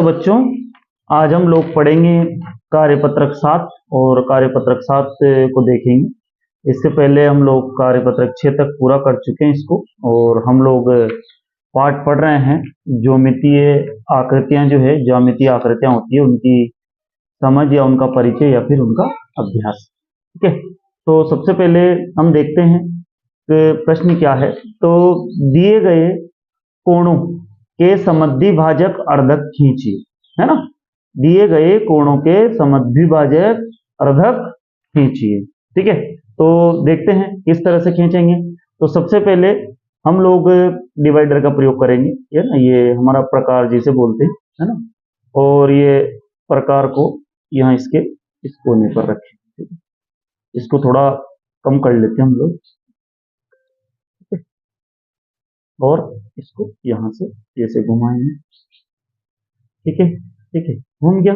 बच्चों, आज हम लोग पढ़ेंगे कार्यपत्रक 7 और कार्यपत्रक 7 को देखेंगे। इससे पहले हम लोग कार्यपत्रक 6 तक पूरा कर चुके हैं इसको, और हम लोग पाठ पढ़ रहे हैं ज्योमितीय आकृतियां, जो है ज्यामितीय आकृतियां होती है उनकी समझ या उनका परिचय या फिर उनका अभ्यास। ठीक है, तो सबसे पहले हम देखते हैं कि प्रश्न क्या है। तो दिए गए कोणों के समद्विभाजक अर्धक खींचिए, है ना। दिए गए कोणों के समद्विभाजक अर्धक खींचिए। ठीक है, तो देखते हैं किस तरह से खींचेंगे। तो सबसे पहले हम लोग डिवाइडर का प्रयोग करेंगे, है ना। ये हमारा प्रकार जिसे बोलते हैं, है ना। और ये प्रकार को यहाँ इसके इस कोने पर रखें। इसको थोड़ा कम कर लेते हैं हम लोग, और इसको यहां से ऐसे घुमाएंगे। ठीक है, ठीक है, घूम गया।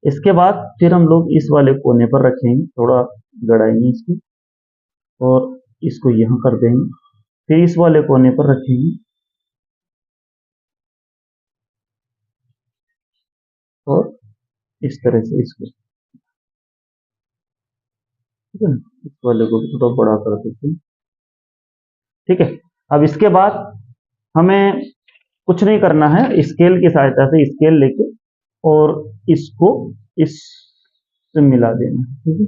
इसके बाद फिर हम लोग इस वाले कोने पर रखेंगे, थोड़ा गड़ाएंगे इसको और इसको यहां कर देंगे। फिर इस वाले कोने पर रखेंगे और इस तरह से इसको, ठीक है ना, इस वाले को भी थोड़ा बड़ा कर देते हैं। ठीक है, अब इसके बाद हमें कुछ नहीं करना है, स्केल की सहायता से स्केल लेके और इसको इससे मिला देना है। ठीक है,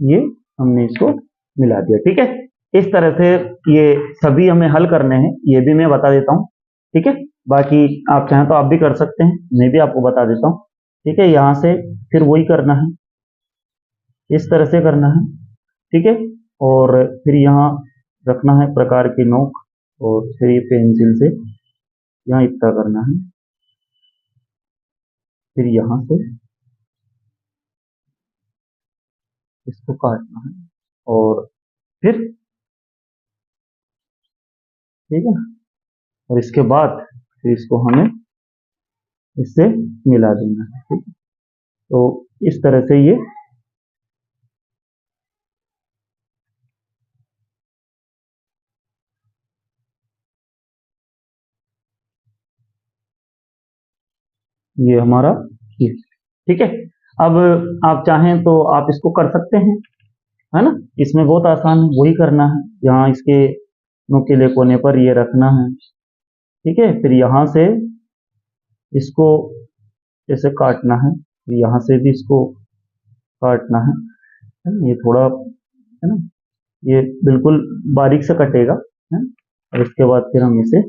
ये हमने इसको मिला दिया। ठीक है, इस तरह से ये सभी हमें हल करने हैं, ये भी मैं बता देता हूँ। ठीक है, बाकी आप चाहें तो आप भी कर सकते हैं, मैं भी आपको बता देता हूँ। ठीक है, यहाँ से फिर वही करना है, इस तरह से करना है। ठीक है, और फिर यहाँ रखना है प्रकार की नोक, और फिर ये पेंसिल से यहाँ इतना करना है, फिर यहाँ से इसको काटना है, और फिर ठीक है ना, और इसके बाद फिर इसको हमें इससे मिला देना है। ठीक है, तो इस तरह से ये हमारा ठीक है। अब आप चाहें तो आप इसको कर सकते हैं, है ना। इसमें बहुत आसान है, वही करना है। यहाँ इसके नुकीले कोने पर ये रखना है। ठीक है, फिर यहाँ से इसको ऐसे काटना है, फिर यहाँ से भी इसको काटना है ना? ये थोड़ा, है ना, ये बिल्कुल बारीक से कटेगा, है ना? और इसके बाद फिर हम इसे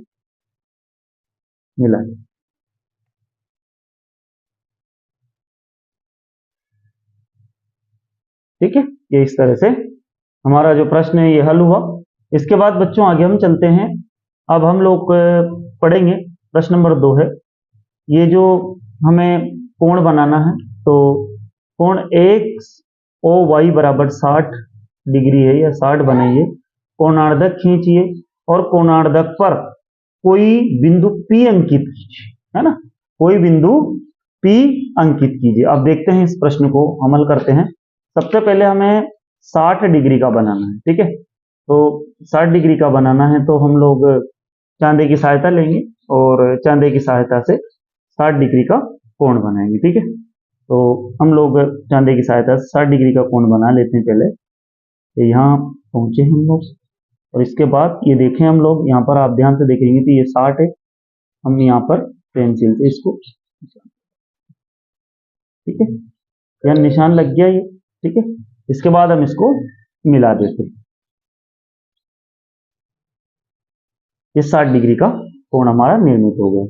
मिलाएंगे। ठीक है, ये इस तरह से हमारा जो प्रश्न है ये हल हुआ। इसके बाद बच्चों आगे हम चलते हैं। अब हम लोग पढ़ेंगे प्रश्न नंबर 2 है। ये जो हमें कोण बनाना है, तो कोण एक्स ओ वाई बराबर 60 डिग्री है या 60 बनाइए। कोणार्धक खींचिए और कोणार्धक पर कोई बिंदु P अंकित कीजिए, है ना। कोई बिंदु P अंकित कीजिए। अब देखते हैं इस प्रश्न को अमल करते हैं। सबसे पहले हमें 60 डिग्री का बनाना है। ठीक है, तो 60 डिग्री का बनाना है तो हम लोग चांदे की सहायता लेंगे और चांदे की सहायता से 60 डिग्री का कोण बनाएंगे। ठीक है, तो हम लोग चांदे की सहायता से 60 डिग्री का कोण बना लेते हैं पहले। तो यहाँ पहुंचे हम लोग, और इसके बाद ये देखें हम लोग, यहाँ पर आप ध्यान से देखेंगे कि ये 60 है। हम यहाँ पर पेंसिल से इसको, ठीक है, यहाँ निशान लग गया ये। ठीक है, इसके बाद हम इसको मिला देते हैं। ये 60 डिग्री का कोण हमारा निर्मित हो गया।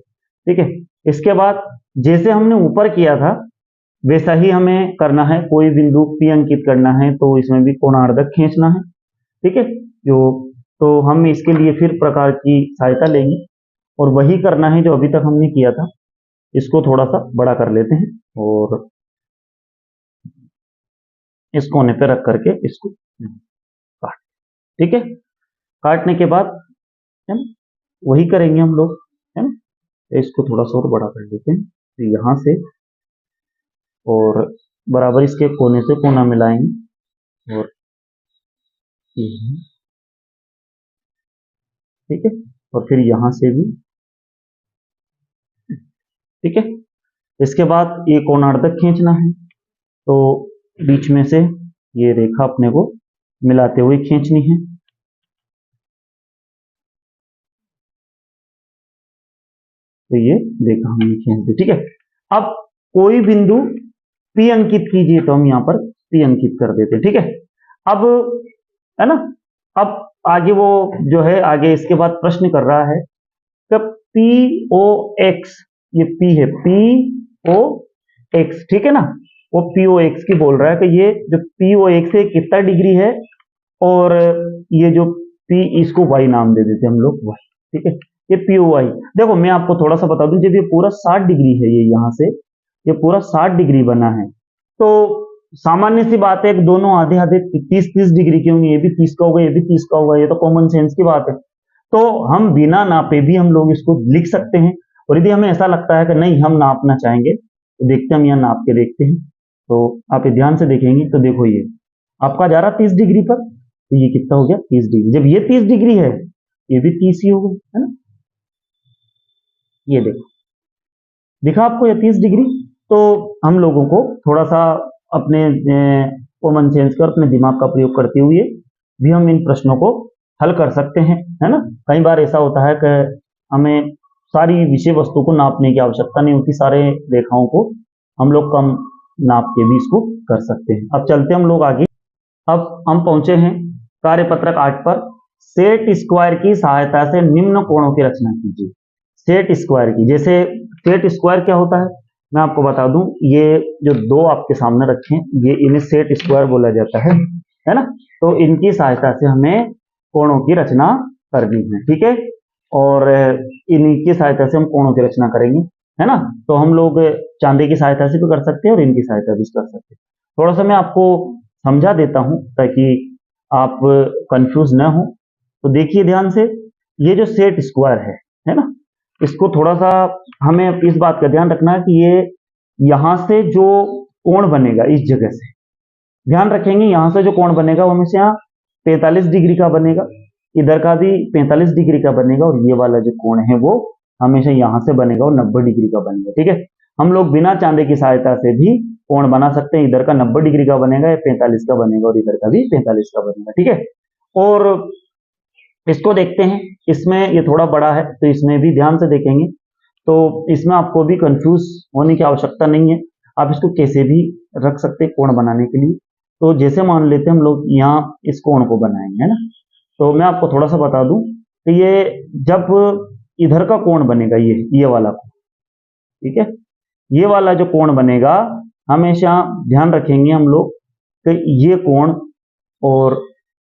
ठीक है, इसके बाद जैसे हमने ऊपर किया था वैसा ही हमें करना है। कोई बिंदु P अंकित करना है तो इसमें भी कोणार्धक खींचना है। ठीक है, जो तो हम इसके लिए फिर प्रकार की सहायता लेंगे और वही करना है जो अभी तक हमने किया था। इसको थोड़ा सा बड़ा कर लेते हैं और इस कोने पे रख करके इसको काट, ठीक है। काटने के बाद, है ना, वही करेंगे हम लोग, है ना। तो इसको थोड़ा सा और बड़ा कर देते हैं। तो यहाँ से और बराबर इसके कोने से कोना मिलाएंगे और ठीक है, और फिर यहां से भी ठीक है। इसके बाद ये कोणार्धक खींचना है, तो बीच में से ये रेखा अपने को मिलाते हुए खींचनी है। तो ये रेखा हमने खींच दी, ठीक है। अब कोई बिंदु P अंकित कीजिए, तो हम यहाँ पर P अंकित कर देते हैं, ठीक है। अब है ना, अब आगे वो जो है, आगे इसके बाद प्रश्न कर रहा है कि POX, ये P है, POX, ठीक है ना, वो POX की बोल रहा है कि ये जो POX है कितना डिग्री है, और ये जो P, इसको Y नाम दे देते हम लोग, Y, ठीक है। ये POY, देखो मैं आपको थोड़ा सा बता दूं, जब ये पूरा 60 डिग्री है, ये यहाँ से ये पूरा 60 डिग्री बना है, तो सामान्य सी बात है कि दोनों आधे आधे 30-30 डिग्री के होंगे, ये भी 30 का होगा, ये भी 30 का होगा, ये तो कॉमन सेंस की बात है। तो हम बिना नापे भी हम लोग इसको लिख सकते हैं, और यदि हमें ऐसा लगता है कि नहीं हम नापना चाहेंगे, तो देखते हैं, हम यहाँ नाप के देखते हैं। तो आप ये ध्यान से देखेंगे तो देखो, ये आपका जा रहा 30 डिग्री पर, तो ये कितना हो गया 30 डिग्री। जब ये 30 डिग्री है, ये भी 30 ही होगा, है ना। ये देखो, दिखा आपको ये 30 डिग्री। तो हम लोगों को थोड़ा सा अपने कॉमन सेंस का, अपने दिमाग का प्रयोग करते हुए भी हम इन प्रश्नों को हल कर सकते हैं, है ना। कई बार ऐसा होता है कि हमें सारी विषय वस्तु को नापने की आवश्यकता नहीं होती, सारे रेखाओं को हम लोग कम नाप के भी इसको कर सकते हैं। अब चलते हम लोग आगे। अब हम पहुंचे हैं कार्यपत्रक 8 पर। सेट स्क्वायर की सहायता से निम्न कोणों की रचना कीजिए। सेट स्क्वायर की, जैसे सेट स्क्वायर क्या होता है मैं आपको बता दूं, ये जो दो आपके सामने रखे हैं, ये इन्हें सेट स्क्वायर बोला जाता है ना। तो इनकी सहायता से हमें कोणों की रचना करनी है, ठीक है। और इनकी सहायता से हम कोणों की रचना करेंगे, है ना। तो हम लोग चांदी की सहायता से भी कर सकते हैं और इनकी सहायता भी कर सकते हैं। थोड़ा सा मैं आपको समझा देता हूं ताकि आप कंफ्यूज न हो। तो देखिए ध्यान से, ये जो सेट स्क्वायर है ना, इसको थोड़ा सा हमें इस बात का ध्यान रखना है कि ये यहां से जो कोण बनेगा, इस जगह से ध्यान रखेंगे, यहां से जो कोण बनेगा वो हमेशा 45 डिग्री का बनेगा, इधर का भी 45 डिग्री का बनेगा, और ये वाला जो कोण है वो हमेशा यहां से बनेगा और 90 डिग्री का बनेगा, ठीक है। हम लोग बिना चांदे की सहायता से भी कोण बना सकते हैं, इधर का 90 डिग्री का बनेगा, या 45 का बनेगा, और इधर का भी 45 का बनेगा, ठीक है। और इसको देखते हैं, इसमें ये थोड़ा बड़ा है तो इसमें भी ध्यान से देखेंगे, तो इसमें आपको भी कंफ्यूज होने की आवश्यकता नहीं है, आप इसको कैसे भी रख सकते हैं कोण बनाने के लिए। तो जैसे मान लेते हैं हम लोग यहाँ इस कोण को बनाएंगे, है ना। तो मैं आपको थोड़ा सा बता दूं कि ये जब इधर का कोण बनेगा, ये वाला कोण, ठीक है, ये वाला जो कोण बनेगा, हमेशा ध्यान रखेंगे हम लोग कि ये कोण और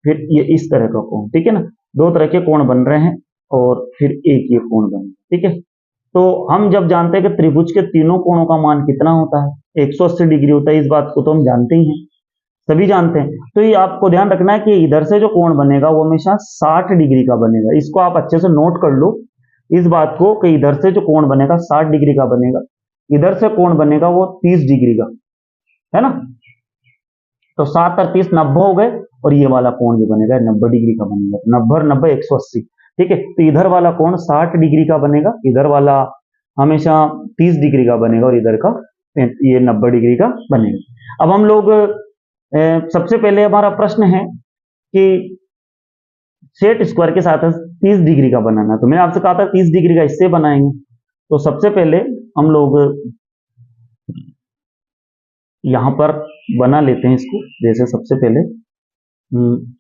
फिर ये इस तरह का कोण, ठीक है ना, दो तरह के कोण बन रहे हैं, और फिर एक ये कोण बन रहा है, ठीक है। तो हम जब जानते हैं कि त्रिभुज के तीनों कोणों का मान कितना होता है, 180 डिग्री होता है, इस बात को तो हम जानते ही हैं, सभी जानते हैं। तो ये आपको ध्यान रखना है कि इधर से जो कोण बनेगा वो हमेशा 60 डिग्री का बनेगा, इसको आप अच्छे से नोट कर लो इस बात को, कि इधर से जो कोण बनेगा 60 डिग्री का बनेगा, इधर से कोण बनेगा वो 30 डिग्री का, है ना। तो 7 और 30 90 हो गए, और ये वाला कोण जो बनेगा 90 डिग्री का बनेगा, 90 और 90 180, ठीक है। तो इधर वाला कोण 60 डिग्री का बनेगा, इधर वाला हमेशा 30 डिग्री का बनेगा, और इधर का ये 90 डिग्री का बनेगा। अब हम लोग सबसे पहले हमारा प्रश्न है कि सेट स्क्वायर के साथ 30 डिग्री का बनाना, तो मैंने आपसे कहा था 30 डिग्री का इससे बनाएंगे। तो सबसे पहले हम लोग यहां पर बना लेते हैं इसको, जैसे सबसे पहले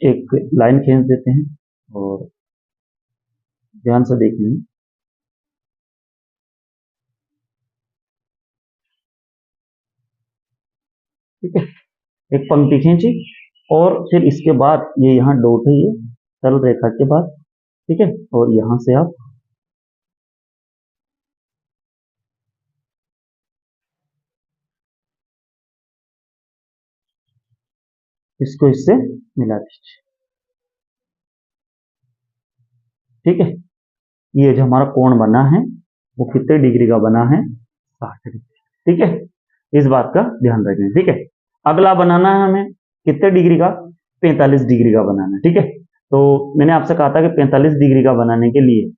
एक लाइन खींच देते हैं, और ध्यान से देखेंगे, ठीक है, एक पंक्ति खींची, और फिर इसके बाद ये यहाँ डॉट है, ये सरल रेखा के बाद, ठीक है, और यहां से आप इसको इससे मिला दीजिए, ठीक है। ये जो हमारा कोण बना है वो कितने डिग्री का बना है, 60 डिग्री, ठीक है। इस बात का ध्यान रखें, ठीक है। अगला बनाना है हमें कितने डिग्री का, 45 डिग्री का बनाना है, ठीक है। तो मैंने आपसे कहा था कि 45 डिग्री का बनाने के लिए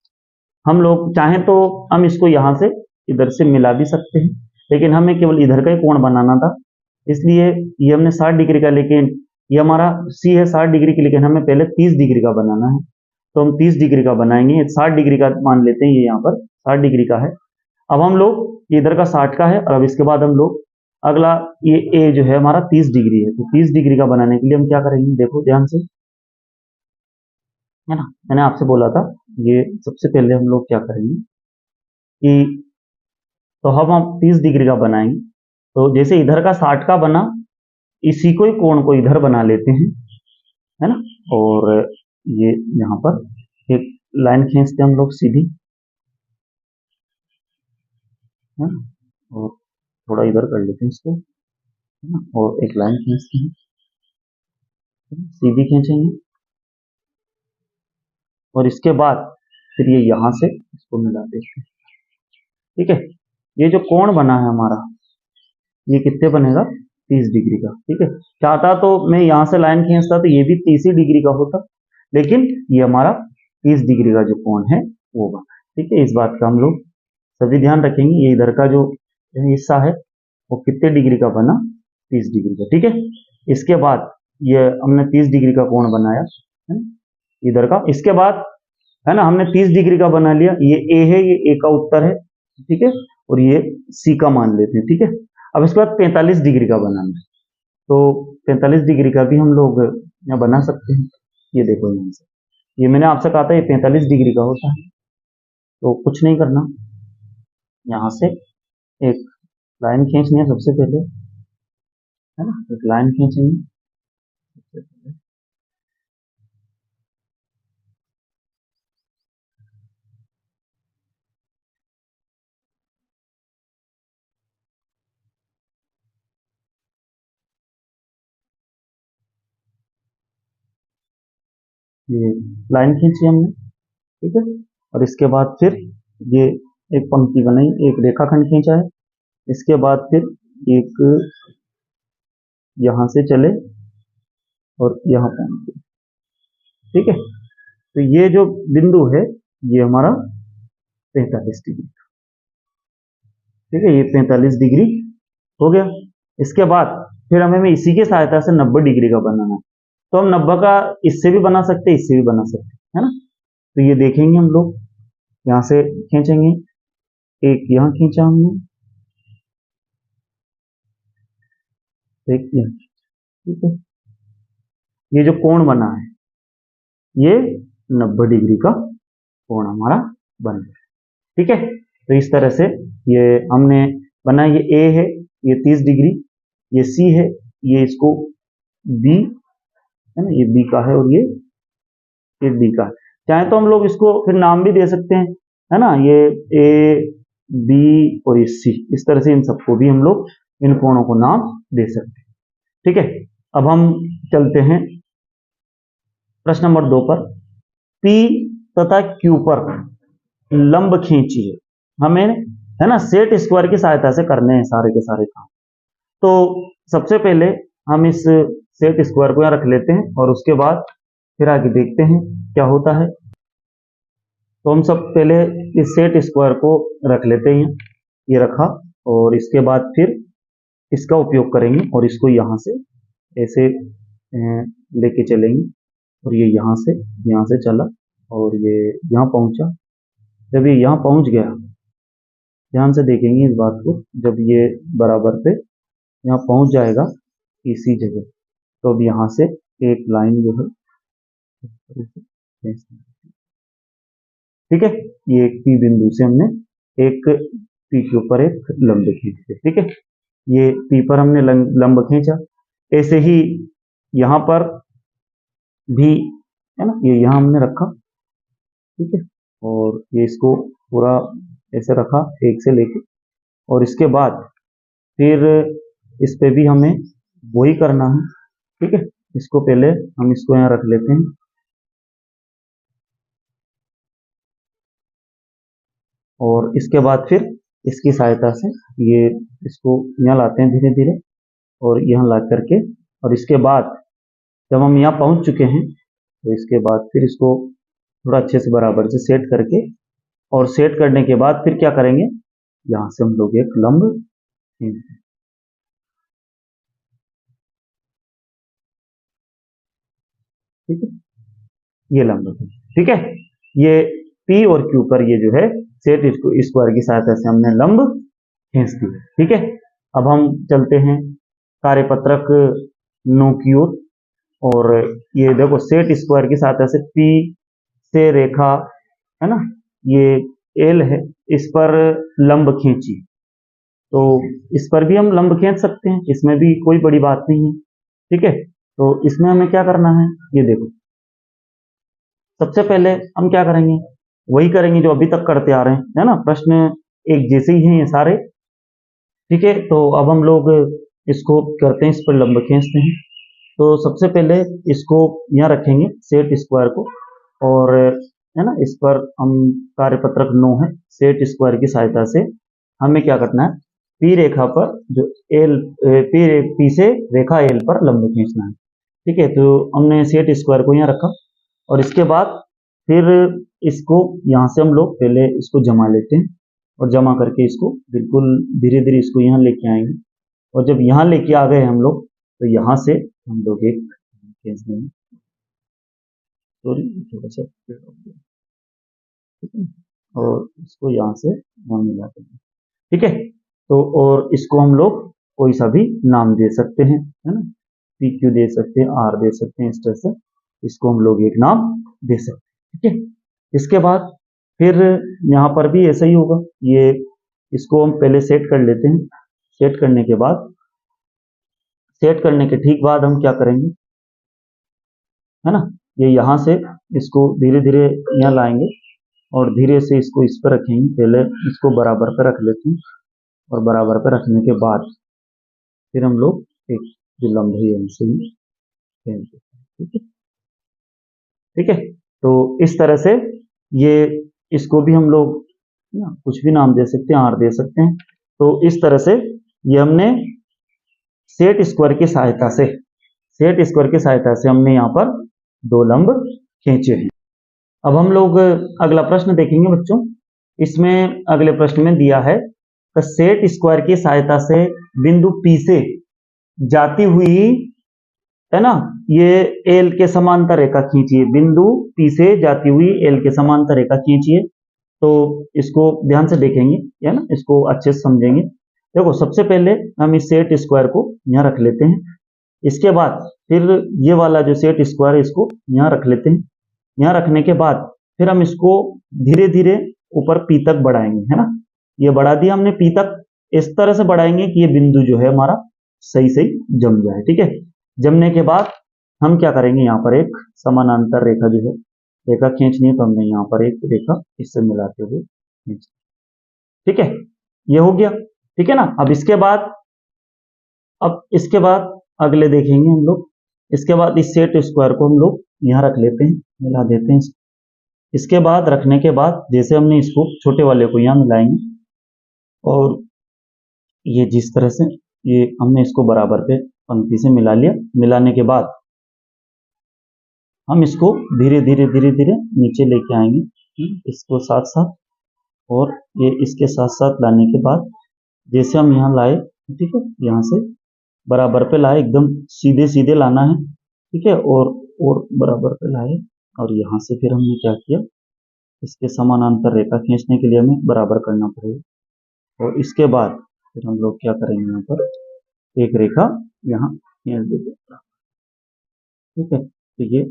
हम लोग चाहें तो हम इसको यहां से इधर से मिला भी सकते हैं, लेकिन हमें केवल इधर का ही कोण बनाना था, इसलिए ये हमने 60 डिग्री का, लेकिन ये हमारा सी है 60 डिग्री की, लेकिन हमें पहले 30 डिग्री का बनाना है, तो हम 30 डिग्री का बनाएंगे। 60 डिग्री का मान लेते हैं, ये यहाँ पर 60 डिग्री का है। अब हम लोग इधर का 60 का है, और अब इसके बाद हम लोग अगला ये ए जो है हमारा 30 डिग्री है, तो 30 डिग्री का बनाने के लिए हम क्या करेंगे, देखो ध्यान से, है ना। मैंने आपसे बोला था ये सबसे पहले हम लोग क्या करेंगे कि, तो हम 30 डिग्री का बनाएंगे, तो जैसे इधर का 60 का बना, इसी को ही कोण को इधर बना लेते हैं, है ना। और ये यहाँ पर एक लाइन खींचते हैं हम लोग सीधी, है ना, और थोड़ा इधर कर लेते हैं इसको, है ना, और एक लाइन खींचते हैं, सीधी खींचेंगे, और इसके बाद फिर ये यहाँ से इसको मिला देते हैं, ठीक है। ये जो कोण बना है हमारा, ये कितने बनेगा, 30 डिग्री का, ठीक है। चाहता तो मैं यहाँ से लाइन खींचता तो ये भी 30 डिग्री का होता, लेकिन ये हमारा 30 डिग्री का जो कोण है वो बना, ठीक है। इस बात का हम लोग सभी ध्यान रखेंगे। ये इधर का जो हिस्सा है वो कितने डिग्री का बना, 30 डिग्री का, ठीक है। इसके बाद ये हमने 30 डिग्री का कोण बनाया है इधर का, इसके बाद है ना हमने 30 डिग्री का बना लिया, ये ए है, ये ए का उत्तर है, ठीक है, और ये सी का मान लेते हैं, ठीक है। अब इसके बाद 45 डिग्री का बनाना है, तो 45 डिग्री का भी हम लोग यहाँ बना सकते हैं। ये देखो यहाँ से, ये मैंने आपसे कहा था ये 45 डिग्री का होता है, तो कुछ नहीं करना, यहाँ से एक लाइन खींचनी है सबसे पहले, है ना, एक लाइन खींचेंगे सबसे पहले, ये लाइन खींची हमने, ठीक है। और इसके बाद फिर ये एक पंक्ति बनाई, एक रेखाखंड खींचा है, इसके बाद फिर एक यहाँ से चले और यहाँ पहुंच गए, ठीक है। तो ये जो बिंदु है ये हमारा 45 डिग्री, ठीक है, ये 45 डिग्री हो गया। इसके बाद फिर हमें इसी की सहायता से 90 डिग्री का बनाना है, तो हम 90 का इससे भी बना सकते हैं, इससे भी बना सकते हैं, है ना। तो ये देखेंगे हम लोग, यहाँ से खींचेंगे, एक यहाँ खींचा हमने, एक यहाँ, ठीक है। ये जो कोण बना है ये 90 डिग्री का कोण हमारा बन गया, ठीक है। तो इस तरह से ये हमने बना, ये ए है, ये 30 डिग्री, ये सी है, ये इसको बी, है ना, ये बी का है, और ये डी का है। चाहे तो हम लोग इसको फिर नाम भी दे सकते हैं, है ना, ये ए बी और ये सी, इस तरह से इन सबको भी हम लोग इन कोणों को नाम दे सकते हैं, ठीक है। अब हम चलते हैं प्रश्न नंबर 2 पर। पी तथा क्यू पर लंब खींचिए, हमें है ना सेट स्क्वायर की सहायता से करने हैं सारे के सारे काम। तो सबसे पहले हम इस सेट स्क्वायर को यहाँ रख लेते हैं, और उसके बाद फिर आगे देखते हैं क्या होता है। तो हम सब पहले इस सेट स्क्वायर को रख लेते हैं, ये रखा, और इसके बाद फिर इसका उपयोग करेंगे, और इसको यहाँ से ऐसे लेके चलेंगे, और ये यहाँ से चला, और ये यहाँ पहुंचा। जब ये यहाँ पहुंच गया, ध्यान से देखेंगे इस बात को, जब ये बराबर पे यहाँ पहुंच जाएगा इसी जगह, तो अब यहाँ से एक लाइन जो है, ठीक है, ये एक पी बिंदु से हमने एक पी के ऊपर एक लंब खींच दिया, ठीक है। ये पी पर हमने लंब खींचा, ऐसे ही यहाँ पर भी, है ना, ये यहाँ हमने रखा, ठीक है, और ये इसको पूरा ऐसे रखा एक से लेके, और इसके बाद फिर इस पे भी हमें वही करना है, ठीक है। इसको पहले हम इसको यहाँ रख लेते हैं, और इसके बाद फिर इसकी सहायता से ये इसको यहाँ लाते हैं धीरे धीरे, और यहाँ ला करके, और इसके बाद जब हम यहाँ पहुँच चुके हैं तो इसके बाद फिर इसको थोड़ा अच्छे से बराबर से सेट करके, और सेट करने के बाद फिर क्या करेंगे, यहाँ से हम लोग एक लंब खींचते हैं। ठीक है, ये लंब, ठीक है, ये P और Q पर ये जो है सेट स्क्वायर की सहायता से हमने लंब खींच दी। ठीक है, अब हम चलते हैं कार्यपत्रक 9 की ओर, और ये देखो सेट स्क्वायर की सहायता से P से रेखा है ना, ये L है, इस पर लंब खींची, तो इस पर भी हम लंब खींच सकते हैं, इसमें भी कोई बड़ी बात नहीं है। ठीक है, तो इसमें हमें क्या करना है, ये देखो सबसे पहले हम क्या करेंगे, वही करेंगे जो अभी तक करते आ रहे हैं, है ना, प्रश्न एक जैसे ही हैं ये सारे। ठीक है, तो अब हम लोग इसको करते हैं, इस पर लंब खींचते हैं। तो सबसे पहले इसको यहाँ रखेंगे सेट स्क्वायर को, और है ना, इस पर हम कार्यपत्रक 9 है, सेट स्क्वायर की सहायता से हमें क्या करना है, पी रेखा पर जो एल पी से रेखा एल पर लंब खींचना है। ठीक है, तो हमने सेट स्क्वायर को यहाँ रखा, और इसके बाद फिर इसको यहाँ से हम लोग पहले इसको जमा लेते हैं, और जमा करके इसको बिल्कुल धीरे धीरे इसको यहाँ लेके आएंगे, और जब यहाँ लेके आ गए हम लोग, तो यहाँ से हम लोग एक खींच देंगे, सॉरी थोड़ा सा, ठीक है, और इसको यहाँ से वहाँ मिला देंगे। ठीक है, तो और इसको हम लोग कोई सा भी नाम दे सकते हैं, है ना, पी क्यू दे सकते हैं, आर दे सकते हैं, इस तरह से इसको हम लोग एक नाम दे सकते हैं। ठीक है, इसके बाद फिर यहाँ पर भी ऐसा ही होगा, ये इसको हम पहले सेट कर लेते हैं, सेट करने के बाद, सेट करने के ठीक बाद हम क्या करेंगे, है ना, ये यहाँ से इसको धीरे धीरे यहाँ लाएंगे, और धीरे से इसको इस पर रखेंगे, पहले इसको बराबर पर रख लेते हैं, और बराबर पर रखने के बाद फिर हम लोग एक जो लंब है हमसे खींच देते हैं। ठीक है, ठीक है, तो इस तरह से ये इसको भी हम लोग ना कुछ भी नाम दे सकते हैं, आर दे सकते हैं। तो इस तरह से ये हमने सेट स्क्वायर की सहायता से, सेट स्क्वायर की सहायता से हमने यहाँ पर दो लंब खींचे हैं। अब हम लोग अगला प्रश्न देखेंगे बच्चों, इसमें अगले प्रश्न में दिया है कि सेट स्क्वायर की सहायता से बिंदु P से जाती हुई, है ना, ये एल के समांतर रेखा खींचिए, बिंदु P से जाती हुई एल के समांतर रेखा खींचिए। तो इसको ध्यान से देखेंगे, है ना, इसको अच्छे से समझेंगे। देखो सबसे पहले हम इस सेट स्क्वायर को यहाँ रख लेते हैं, इसके बाद फिर ये वाला जो सेट स्क्वायर है इसको यहाँ रख लेते हैं, यहाँ रखने के बाद फिर हम इसको धीरे धीरे ऊपर P तक बढ़ाएंगे, है ना, ये बढ़ा दिया हमने P तक, इस तरह से बढ़ाएंगे कि ये बिंदु जो है हमारा सही सही जम जाए। ठीक है, जमने के बाद हम क्या करेंगे, यहाँ पर एक समानांतर रेखा जो है रेखा खींचनी है, तो हमने यहाँ पर एक रेखा इससे मिलाते हुए खींच। ठीक है, ये हो गया। ठीक है ना, अब इसके बाद अगले देखेंगे हम लोग, इसके बाद इस सेट स्क्वायर को हम लोग यहाँ रख लेते हैं, मिला देते हैं। इसके बाद रखने के बाद जैसे हमने इसको छोटे वाले को यहाँ मिलाएंगे, और ये जिस तरह से ये हमने इसको बराबर पे पंक्ति से मिला लिया, मिलाने के बाद हम इसको धीरे धीरे धीरे धीरे नीचे लेके आएंगे, इसको साथ साथ, और ये इसके साथ साथ लाने के बाद जैसे हम यहाँ लाए, ठीक है, यहाँ से बराबर पे लाए, एकदम सीधे सीधे लाना है। ठीक है, और बराबर पे लाए, और यहाँ से फिर हमने क्या किया, इसके समानांतर रेखा खींचने के लिए हमें बराबर करना पड़ेगा, और इसके बाद फिर हम लोग क्या करेंगे, यहाँ पर एक रेखा यहाँ खींच देते। ठीक है, तो ये,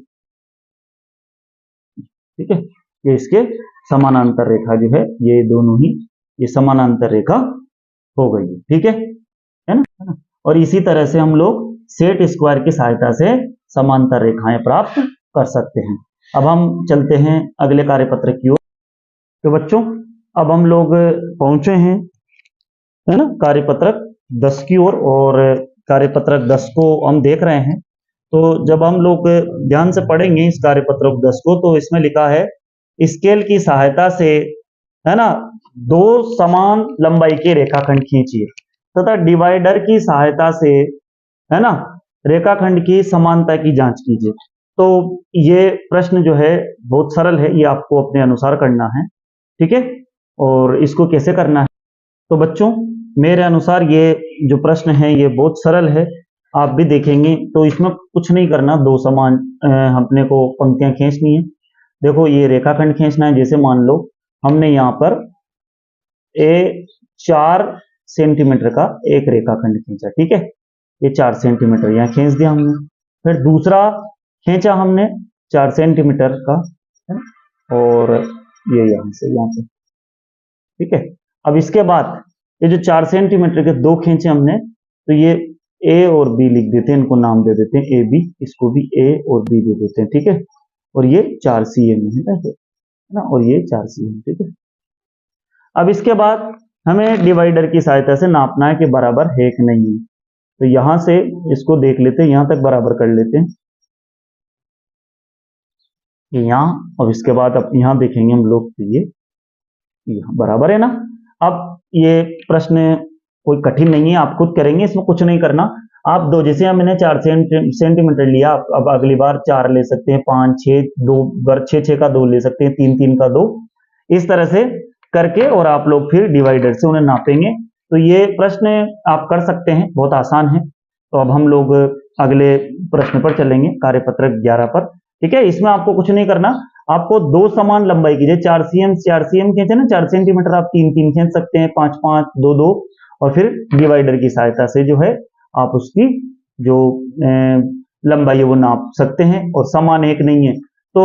ठीक है, ये इसके समानांतर रेखा जो है, ये दोनों ही ये समानांतर रेखा हो गई है। ठीक है ना, और इसी तरह से हम लोग सेट स्क्वायर की सहायता से समांतर रेखाएं प्राप्त कर सकते हैं। अब हम चलते हैं अगले कार्यपत्र की ओर। तो बच्चों अब हम लोग पहुंचे हैं, है ना, कार्यपत्रक 10 की ओर, और कार्यपत्रक 10 को हम देख रहे हैं। तो जब हम लोग ध्यान से पढ़ेंगे इस कार्यपत्रक 10 को, तो इसमें लिखा है स्केल की सहायता से, है ना, दो समान लंबाई के रेखाखंड खींचिए तथा डिवाइडर की सहायता से, है ना, रेखाखंड की समानता की जांच कीजिए। तो ये प्रश्न जो है बहुत सरल है, ये आपको अपने अनुसार करना है, ठीक है। और इसको कैसे करना है, तो बच्चों मेरे अनुसार ये जो प्रश्न है ये बहुत सरल है। आप भी देखेंगे तो इसमें कुछ नहीं करना, दो समान अपने को पंक्तियां खींचनी है। देखो ये रेखाखंड खींचना है, जैसे मान लो हमने यहाँ पर 4 सेंटीमीटर का एक रेखाखंड खींचा, ठीक है, ये 4 सेंटीमीटर यहाँ खींच दिया हमने। फिर दूसरा खींचा हमने 4 सेंटीमीटर का, है? और ये यहाँ से यहाँ पे, ठीक है। अब इसके बाद ये जो 4 सेंटीमीटर के दो खींचे हमने, तो ये ए और बी लिख देते हैं, इनको नाम दे देते हैं ए बी, इसको भी ए और बी दे देते हैं, ठीक है। और ये 4 cm है ना, और ये 4 cm, ठीक है। अब इसके बाद हमें डिवाइडर की सहायता से नापना है कि बराबर है कि नहीं है। तो यहां से इसको देख लेते हैं, यहां तक बराबर कर लेते हैं यहाँ, और इसके बाद अब यहां देखेंगे हम लोग, तो ये बराबर है ना। अब ये प्रश्न कोई कठिन नहीं है, आप खुद करेंगे, इसमें कुछ नहीं करना। आप दो, जैसे हमने 4 सेंटीमीटर लिया, अब अगली बार 4 ले सकते हैं, 5 6 2 बार 6 का 2 ले सकते हैं, 3 3 का 2, इस तरह से करके, और आप लोग फिर डिवाइडर से उन्हें नापेंगे। तो ये प्रश्न आप कर सकते हैं, बहुत आसान है। तो अब हम लोग अगले प्रश्न पर चलेंगे, कार्यपत्रक 11 पर, ठीक है। इसमें आपको कुछ नहीं करना, आपको दो समान लंबाई की, जैसे 4 cm खींचे ना, 4 सेंटीमीटर आप 3 3 खींच सकते हैं, 5 5 2 2, और फिर डिवाइडर की सहायता से जो है आप उसकी जो लंबाई है वो नाप सकते हैं, और समान एक नहीं है तो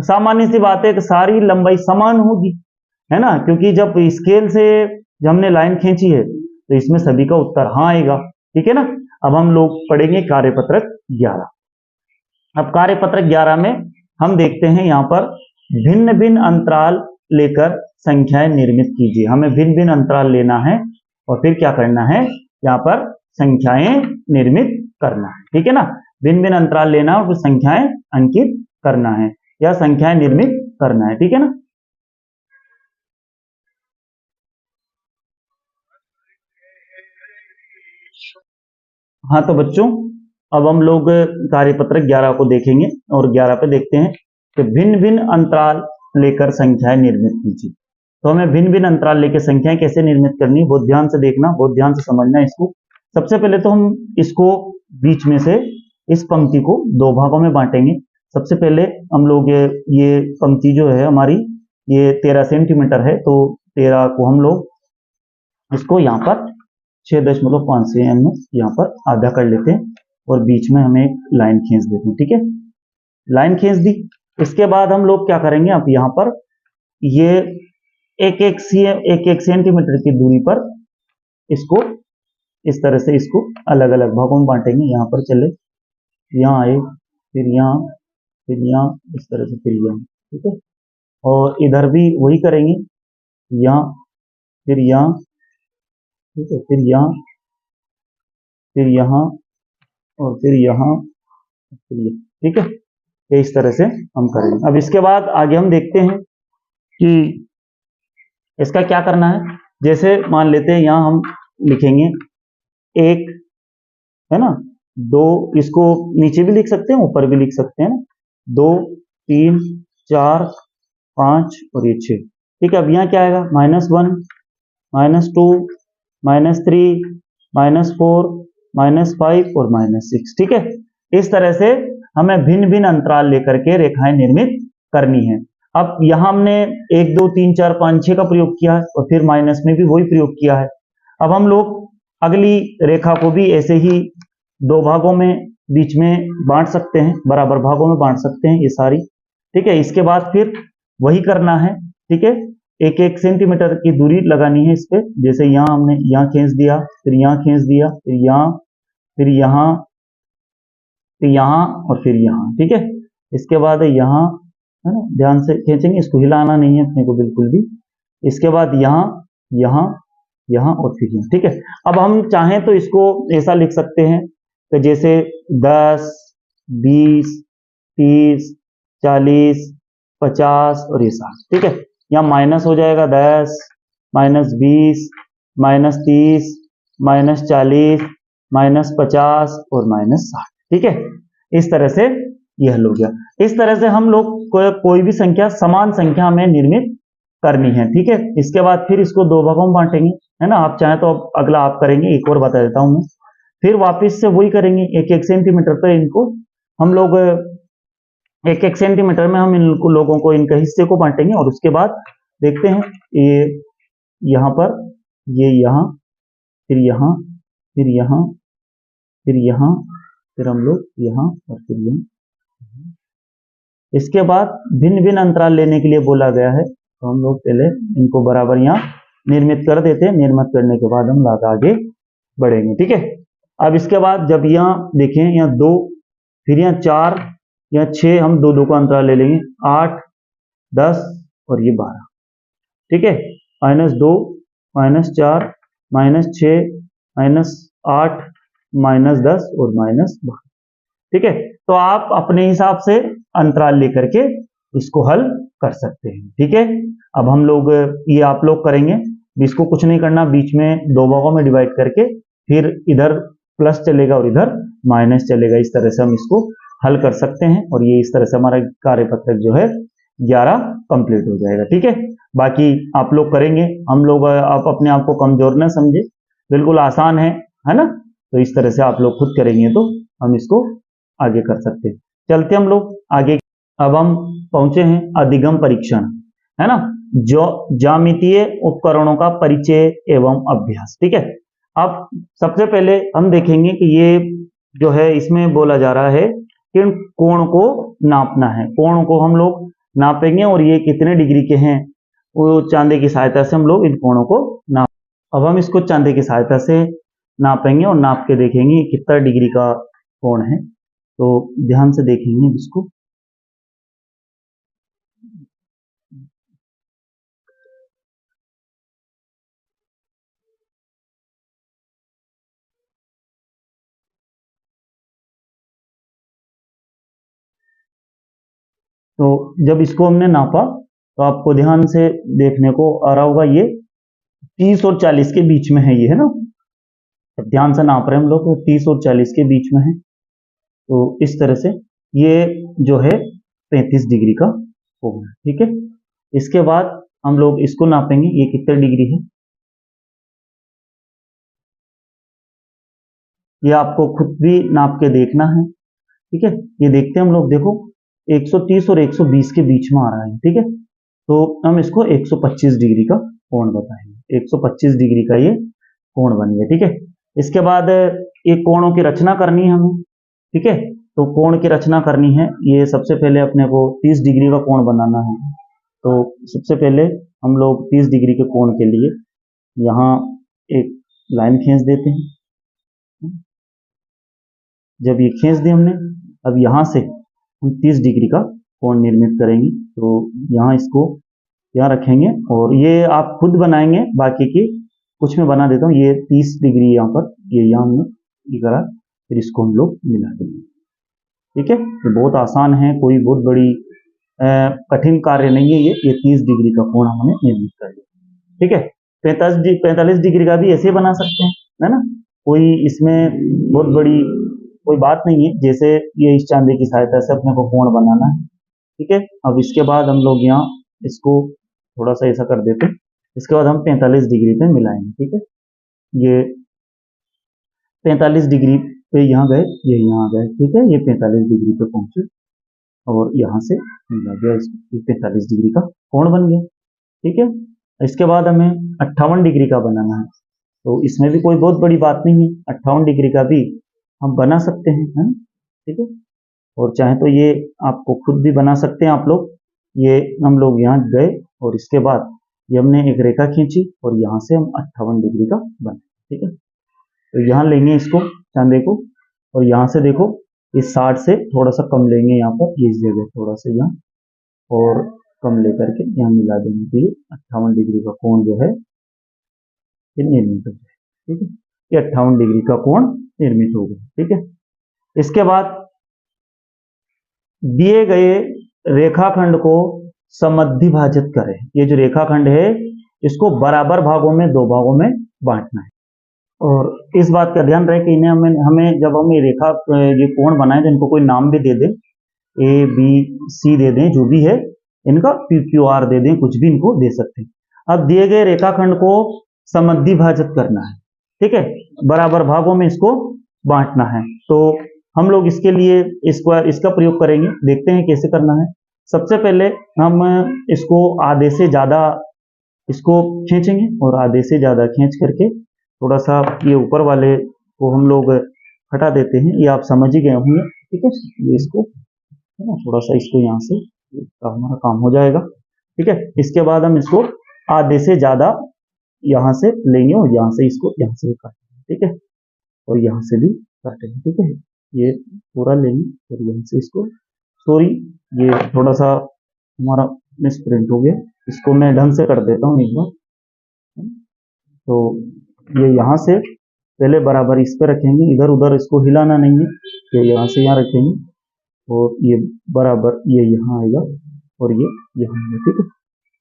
सामान्य सी बात है कि सारी लंबाई समान होगी, है ना, क्योंकि जब स्केल से जब हमने लाइन खींची है तो इसमें सभी का उत्तर हाँ आएगा, ठीक है ना। अब हम लोग पढ़ेंगे कार्यपत्रक 11। अब कार्यपत्रक 11 में हम देखते हैं यहाँ पर भिन्न भिन्न अंतराल लेकर संख्याएं निर्मित कीजिए। हमें भिन्न भिन्न अंतराल लेना है और फिर क्या करना है, यहाँ पर संख्याएं निर्मित करना है, ठीक है ना। भिन्न भिन्न अंतराल लेना और फिर संख्याएं अंकित करना है या संख्याएं निर्मित करना है, ठीक है ना। हाँ तो बच्चों अब हम लोग कार्यपत्रक 11 को देखेंगे और 11 पे देखते हैं कि भिन्न भिन्न अंतराल लेकर संख्याएं निर्मित कीजिए। तो हमें भिन्न भिन्न अंतराल लेकर संख्याएं कैसे निर्मित करनी है, बहुत ध्यान से देखना, बहुत ध्यान से समझना इसको। सबसे पहले तो हम इसको बीच में से इस पंक्ति को दो भागों में बांटेंगे। सबसे पहले हम लोग ये पंक्ति जो है हमारी ये 13 सेंटीमीटर है, तो 13 को हम लोग इसको यहाँ पर 6.5 cm में यहाँ पर आधा कर लेते हैं और बीच में हमें एक लाइन खींच देते हैं, ठीक है। लाइन खींच दी, इसके बाद हम लोग क्या करेंगे, अब यहाँ पर ये एक एक सेंटीमीटर की दूरी पर इसको इस तरह से इसको अलग अलग भागों में बांटेंगे। यहाँ पर चले, यहाँ आए, फिर यहाँ, फिर यहाँ, इस तरह से फिर यहाँ, ठीक है। और इधर भी वही करेंगे, यहाँ, फिर यहाँ, ठीक है, फिर यहाँ, फिर यहाँ, और फिर यहाँ, फिर यहाँ, ठीक है। ये इस तरह से हम करेंगे। अब इसके बाद आगे हम देखते हैं कि इसका क्या करना है। जैसे मान लेते हैं यहाँ हम लिखेंगे एक, है ना, दो, इसको नीचे भी लिख सकते हैं, ऊपर भी लिख सकते हैं ना, 2 3 4 5 और ये 6, ठीक है। अब यहाँ क्या आएगा, -1 -2 -3 -4 -5 और -6, ठीक है। इस तरह से हमें भिन्न भिन्न अंतराल लेकर के रेखाएं निर्मित करनी है। अब यहां हमने 1 2 3 4 5 6 का प्रयोग किया है और फिर माइनस में भी वही प्रयोग किया है। अब हम लोग अगली रेखा को भी ऐसे ही दो भागों में बीच में बांट सकते हैं, बराबर भागों में बांट सकते हैं ये सारी, ठीक है। इसके बाद फिर वही करना है, ठीक है। एक एक सेंटीमीटर की दूरी लगानी है इस पे, जैसे यहाँ हमने यहाँ खींच दिया, फिर यहाँ खींच दिया, फिर यहाँ, फिर यहाँ, फिर यहाँ और फिर यहाँ, ठीक है। इसके बाद यहाँ, है ना, ध्यान से खींचेंगे, इसको हिलाना नहीं है अपने को बिल्कुल भी। इसके बाद यहाँ, यहाँ, यहाँ और फिर यहाँ, ठीक है। अब हम चाहें तो इसको ऐसा लिख सकते हैं कि जैसे 10 20 30 40 50 और ये 60, ठीक है। यहाँ माइनस हो जाएगा 10 -20, -30, -40, -50 और -60। ठीक है, इस तरह से ये हल हो गया। इस तरह से हम लोग कोई भी संख्या समान संख्या में निर्मित करनी है। ठीक है, इसके बाद फिर इसको दो भागों में बांटेंगे, है ना। आप चाहें तो अगला आप करेंगे, एक और बता देता हूं मैं। फिर वापस से वही करेंगे, 1-1 सेंटीमीटर पे इनको हम लोग 1-1 सेंटीमीटर में हम इन लोगों को, इनके हिस्से को बांटेंगे और उसके बाद देखते हैं ये यहाँ पर, ये यहाँ, फिर यहाँ, फिर यहाँ, फिर यहाँ, फिर हम लोग यहाँ और फिर यहाँ। इसके बाद भिन्न भिन्न अंतराल लेने के लिए बोला गया है, तो हम लोग पहले इनको बराबर यहाँ निर्मित कर देते हैं। निर्मित करने के बाद हम आगे बढ़ेंगे। ठीक है, अब इसके बाद जब यहाँ देखें, यहाँ 2, फिर यहाँ 4, यहाँ 6, हम 2-2 का अंतराल ले लेंगे, 8, 10 और ये 12। ठीक है, -2, -4, -6, -8, -10 और -12। ठीक है, तो आप अपने हिसाब से अंतराल लेकर के इसको हल कर सकते हैं। ठीक है, अब हम लोग ये आप लोग करेंगे, इसको कुछ नहीं करना, बीच में दो भागों में डिवाइड करके फिर इधर प्लस चलेगा और इधर माइनस चलेगा। इस तरह से हम इसको हल कर सकते हैं और ये इस तरह से हमारा कार्यपत्रक जो है 11 कंप्लीट हो जाएगा। ठीक है, बाकी आप लोग करेंगे, हम लोग, आप अपने आप को कमजोर न समझे, बिल्कुल आसान है ना। तो इस तरह से आप लोग खुद करेंगे तो हम इसको आगे कर सकते हैं। चलते हम लोग आगे। अब हम पहुंचे हैं अधिगम परीक्षण, है ना, जो ज्यामितीय उपकरणों का परिचय एवं अभ्यास। ठीक है, अब सबसे पहले हम देखेंगे कि ये जो है, इसमें बोला जा रहा है कि कोण को नापना है। कोण को हम लोग नापेंगे और ये कितने डिग्री के हैं, वो चांदे की सहायता से हम लोग इन कोणों को नाप। अब हम इसको चांदे की सहायता से नापेंगे और नाप के देखेंगे कितना डिग्री का कोण है। तो ध्यान से देखेंगे इसको। तो जब इसको हमने नापा तो आपको ध्यान से देखने को आ रहा होगा, ये 30 और 40 के बीच में है, ये है ना। ध्यान से नाप रहे हैं हम लोग, तो 30 और 40 के बीच में है। तो इस तरह से ये जो है 35 डिग्री का होगा। ठीक है, इसके बाद हम लोग इसको नापेंगे, ये कितने डिग्री है, ये आपको खुद भी नाप के देखना है। ठीक है, ये देखते हैं हम लोग, देखो 130 और 120 के बीच में आ रहा है। ठीक है, तो हम इसको 125 डिग्री का कोण बताएंगे। 125 डिग्री का ये कोण बन गया। ठीक है, इसके बाद एक कोणों की रचना करनी है हमें। ठीक है, तो कोण की रचना करनी है, ये सबसे पहले अपने को 30 डिग्री का कोण बनाना है। तो सबसे पहले हम लोग 30 डिग्री के कोण के लिए यहाँ एक लाइन खींच देते हैं। जब ये खींच दी हमने, अब यहाँ से हम 30 डिग्री का कोण निर्मित करेंगे। तो यहाँ इसको यहाँ रखेंगे और ये आप खुद बनाएंगे, बाकी की कुछ मैं बना देता हूँ। ये 30 डिग्री यहाँ पर, ये यहाँ हमने ये करा, फिर इसको हम लोग मिला देंगे। ठीक है, तो बहुत आसान है, कोई बहुत बड़ी कठिन कार्य नहीं है। ये 30 डिग्री का कोण हमने निर्मित कर लिया। ठीक है, 45 डिग्री का भी ऐसे बना सकते हैं, है ना, कोई इसमें बहुत बड़ी कोई बात नहीं है। जैसे ये इस चांदी की सहायता से अपने को कोण बनाना है। ठीक है, अब इसके बाद हम लोग यहाँ इसको थोड़ा सा ऐसा कर देते हैं। इसके बाद हम 45 डिग्री पे मिलाएंगे। ठीक है, ये 45 डिग्री पे यहाँ गए, ये यहाँ गए। ठीक है, ये 45 डिग्री पे पहुंचे और यहाँ से मिला गया, इसको 45 डिग्री का कोण बन गया। ठीक है, इसके बाद हमें 58 डिग्री का बनाना है। तो इसमें भी कोई बहुत बड़ी बात नहीं है, 58 डिग्री का भी हम बना सकते हैं, है ना। ठीक है, और चाहे तो ये आपको खुद भी बना सकते हैं आप लोग। ये हम लोग यहाँ गए और इसके बाद ये हमने एक रेखा खींची और यहाँ से हम 58 डिग्री का बना। ठीक है, तो यहाँ लेंगे इसको चांदे को और यहाँ से देखो इस 60 से थोड़ा सा कम लेंगे, यहाँ पर इस जगह थोड़ा सा यहाँ और कम लेकर के यहाँ मिला देंगे। तो ये 58 डिग्री का कोण जो है ये निर्मित हो जाए। ठीक है, ये 58 डिग्री का कोण निर्मित हो गया। ठीक है, इसके बाद दिए गए रेखाखंड को समद्विभाजित करें। ये जो रेखाखंड है इसको बराबर भागों में 2 भागों में बांटना है। और इस बात का ध्यान रहे कि इन्हें हमें जब हम ये रेखा ये कोण बनाए तो इनको कोई नाम भी दे दें, ए बी सी दे दें, जो भी है इनका पी क्यू आर दे दें, कुछ भी इनको दे सकते हैं। अब दिए गए रेखाखंड को समद्विभाजित करना है, ठीक है, बराबर भागों में इसको बांटना है। तो हम लोग इसके लिए इसका प्रयोग करेंगे, देखते हैं कैसे करना है। सबसे पहले हम इसको आधे से ज्यादा इसको खींचेंगे और आधे से ज्यादा खींच करके थोड़ा सा ये ऊपर वाले को हम लोग हटा देते हैं, ये आप समझ ही गए होंगे, ठीक है। ये इसको है ना, थोड़ा सा इसको यहाँ से हमारा काम हो जाएगा, ठीक है। इसके बाद हम इसको आधे से ज्यादा यहाँ से लेंगे और यहाँ से इसको यहाँ से काटेंगे, ठीक है, और यहाँ से भी काटेंगे, ठीक है। ये पूरा लेंगे और यहाँ से इसको, सॉरी ये थोड़ा सा हमारा मिसप्रिंट हो गया, इसको मैं ढंग से कर देता हूँ एक बार। तो ये यहाँ से पहले बराबर इस पे रखेंगे, इधर उधर इसको हिलाना नहीं है, तो यहाँ से यहाँ रखेंगे और ये बराबर ये यहाँ आएगा और ये यहाँ आएगा, ठीक है।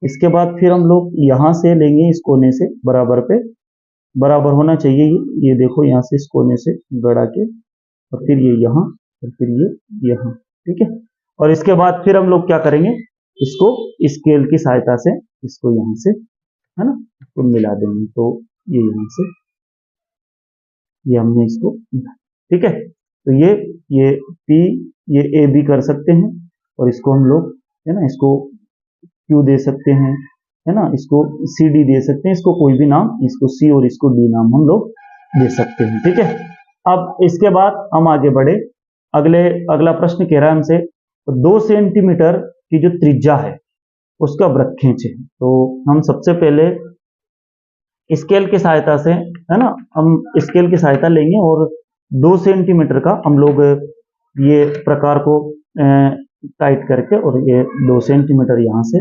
इसके बाद फिर हम लोग यहाँ से लेंगे, इस कोने से बराबर पे बराबर होना चाहिए ये देखो, यहाँ से इस कोने से गड़ा के और फिर ये यहाँ और फिर ये यहाँ, ठीक है। और इसके बाद फिर हम लोग क्या करेंगे, इसको स्केल की सहायता से इसको यहाँ से है ना इसको मिला देंगे, तो ये यहाँ से ये हमने इसको मिला, ठीक है। तो ये पी ये ए भी कर सकते हैं और इसको हम लोग है ना इसको क्यू दे सकते हैं, है ना, इसको सी डी दे सकते हैं, इसको कोई भी नाम, इसको सी और इसको डी नाम हम लोग दे सकते हैं, ठीक है। अब इसके बाद हम आगे बढ़े, अगला प्रश्न कह रहा है हमसे 2 सेंटीमीटर की जो त्रिज्या है उसका वृत्त खींचे। तो हम सबसे पहले स्केल की सहायता से है ना, हम स्केल की सहायता लेंगे और 2 सेंटीमीटर का हम लोग ये प्रकार को टाइट करके और ये 2 सेंटीमीटर यहाँ से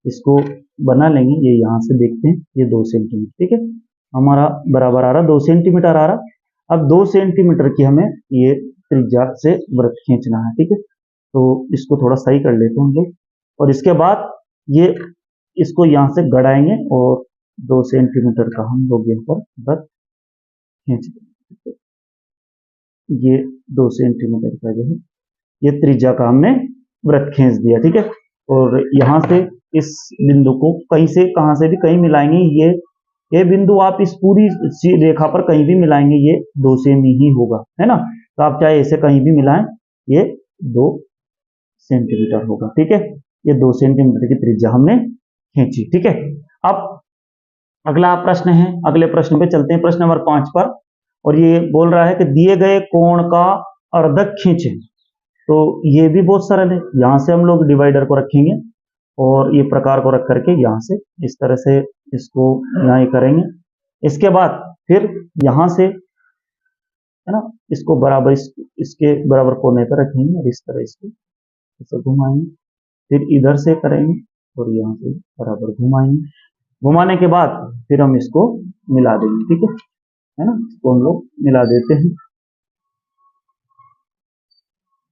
इसको बना लेंगे, ये यहाँ से देखते हैं ये 2 सेंटीमीटर, ठीक है, हमारा बराबर आ रहा 2 सेंटीमीटर आ रहा। अब 2 सेंटीमीटर की हमें ये त्रिज्या से वृत्त खींचना है, ठीक है। तो इसको थोड़ा सही कर लेते हैं हम लोग और इसके बाद ये इसको यहाँ से गड़ाएंगे और 2 सेंटीमीटर का हम लोग यहाँ पर वृत्त खींच देंगे। ये 2 सेंटीमीटर का जो है ये त्रिज्या का हमने वृत्त खींच दिया, ठीक है। और यहाँ से इस बिंदु को कहीं से कहाँ से भी कहीं मिलाएंगे, ये बिंदु आप इस पूरी रेखा पर कहीं भी मिलाएंगे ये 2 सेमी ही होगा, है ना। तो आप चाहे ऐसे कहीं भी मिलाएं ये 2 सेंटीमीटर होगा, ठीक है। ये 2 सेंटीमीटर की त्रिज्या हमने खींची, ठीक है। अब अगला प्रश्न है, अगले प्रश्न पे चलते हैं, प्रश्न नंबर 5 पर, और ये बोल रहा है कि दिए गए कोण का अर्धक खींचें। तो ये भी बहुत सरल है, यहाँ से हम लोग डिवाइडर को रखेंगे और ये प्रकार को रख करके यहाँ से इस तरह से इसको यहाँ करेंगे। इसके बाद फिर यहाँ से है ना इसको बराबर इसके बराबर कोने पर रखेंगे और इस तरह इसको ऐसे घुमाएंगे, फिर इधर से करेंगे और यहाँ से बराबर घुमाएंगे। घुमाने के बाद फिर हम इसको मिला देंगे, ठीक है ना, इसको हम लोग मिला देते हैं,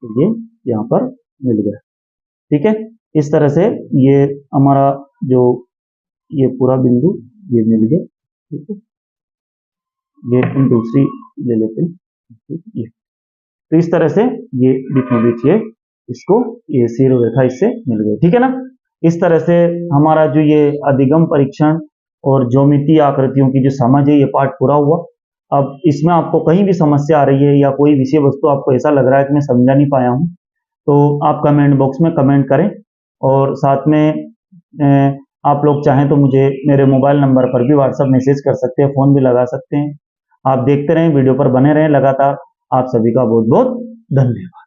तो ये यहाँ पर मिल गया, ठीक है। इस तरह से ये हमारा जो ये पूरा बिंदु ये मिल गया, ठीक है। ये हम दूसरी ले लेते हैं, ठीक है। ये तो इस तरह से ये बीचों बीच ये इसको ये सीरो रेखा इससे मिल गई, ठीक है ना। इस तरह से हमारा जो ये अधिगम परीक्षण और ज्योमितीय आकृतियों की जो समझ है ये पाठ पूरा हुआ। अब इसमें आपको कहीं भी समस्या आ रही है या कोई विषय वस्तु आपको ऐसा लग रहा है कि मैं समझा नहीं पाया हूँ, तो आप कमेंट बॉक्स में कमेंट करें और साथ में आप लोग चाहें तो मुझे मेरे मोबाइल नंबर पर भी व्हाट्सएप मैसेज कर सकते हैं, फ़ोन भी लगा सकते हैं। आप देखते रहें, वीडियो पर बने रहें लगातार। आप सभी का बहुत बहुत धन्यवाद।